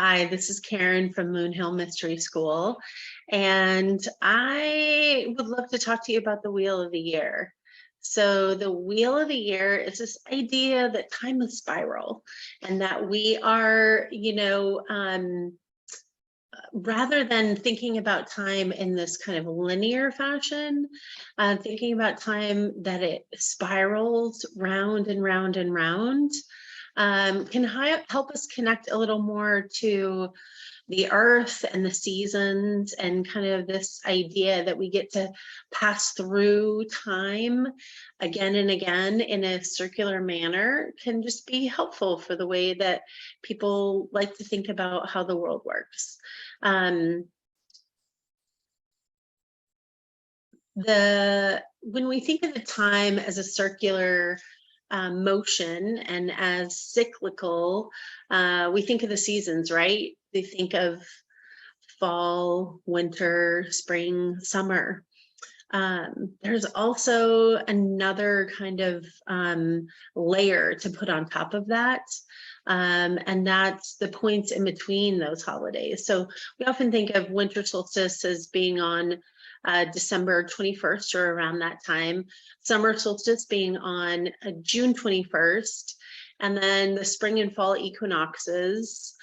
Hi, this is Karen from Moonhill Mystery School, and I would love to talk to you about the Wheel of the Year. So, the Wheel of the Year is this idea that time is spiral and that we are, rather than thinking about time in this kind of linear fashion, thinking about time that it spirals round and round and round can help us connect a little more to the earth and the seasons, and kind of this idea that we get to pass through time again and again in a circular manner can just be helpful for the way that people like to think about how the world works. When we think of the time as a circular motion and as cyclical, we think of the seasons, right? We think of fall, winter, spring, summer. There's also another kind of layer to put on top of that. And that's the points in between those holidays. So we often think of winter solstice as being on December 21st or around that time, summer solstice being on June 21st, and then the spring and fall equinoxes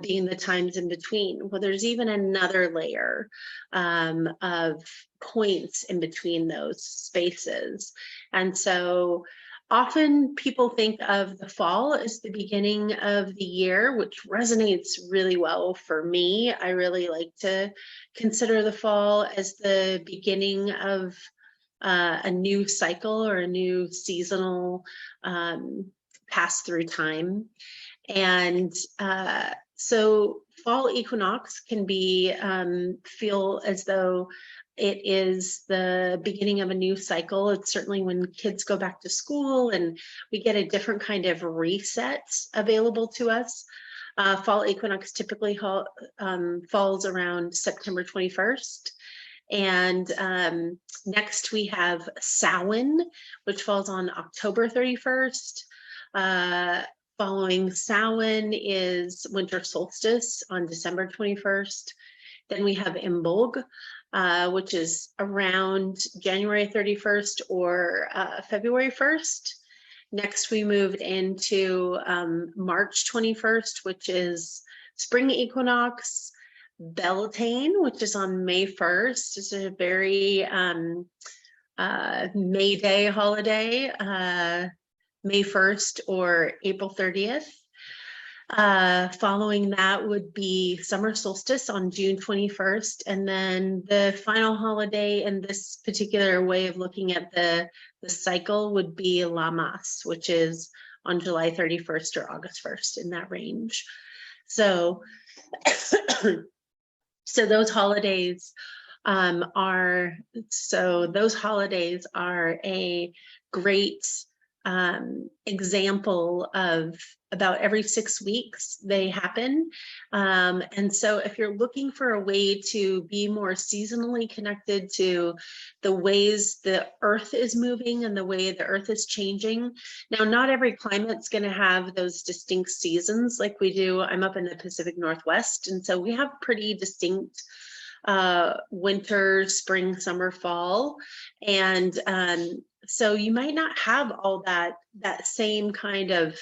being the times in between. Well, there's even another layer of points in between those spaces. And so often people think of the fall as the beginning of the year, which resonates really well for me. I really like to consider the fall as the beginning of a new cycle or a new seasonal pass through time. And so fall equinox can be feel as though it is the beginning of a new cycle. It's certainly when kids go back to school and we get a different kind of reset available to us. Fall equinox typically falls around September 21st. And next we have Samhain, which falls on October 31st. Following Samhain is winter solstice on December 21st. Then we have Imbolg, which is around January 31st or February 1st. Next, we moved into March 21st, which is spring equinox. Beltane, which is on May 1st. It's a very May Day holiday. May 1st or April 30th. Following that would be summer solstice on June 21st. And then the final holiday in this particular way of looking at the cycle would be Lammas, which is on July 31st or August 1st, in that range. So, so those holidays are a great example of about every 6 weeks they happen. And so if you're looking for a way to be more seasonally connected to the ways the earth is moving and the way the earth is changing. Now, not every climate's going to have those distinct seasons like we do. I'm up in the Pacific Northwest, and so we have pretty distinct winter, spring, summer, fall. And so you might not have all that same kind of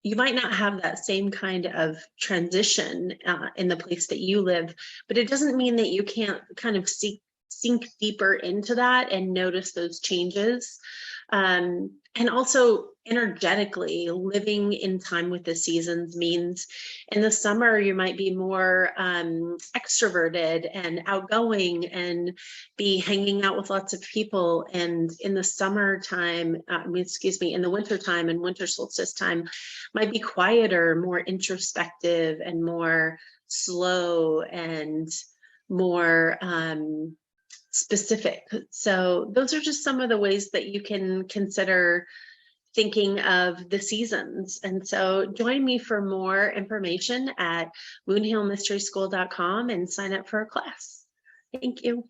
you might not have that same kind of transition in the place that you live, but it doesn't mean that you can't kind of sink deeper into that and notice those changes. And also energetically living in time with the seasons means in the summer you might be more extroverted and outgoing and be hanging out with lots of people, and in the summertime, in the winter time and winter solstice time might be quieter, more introspective and more slow and more specific. So those are just some of the ways that you can consider thinking of the seasons. And so join me for more information at moonhillmysteryschool.com and sign up for a class. Thank you.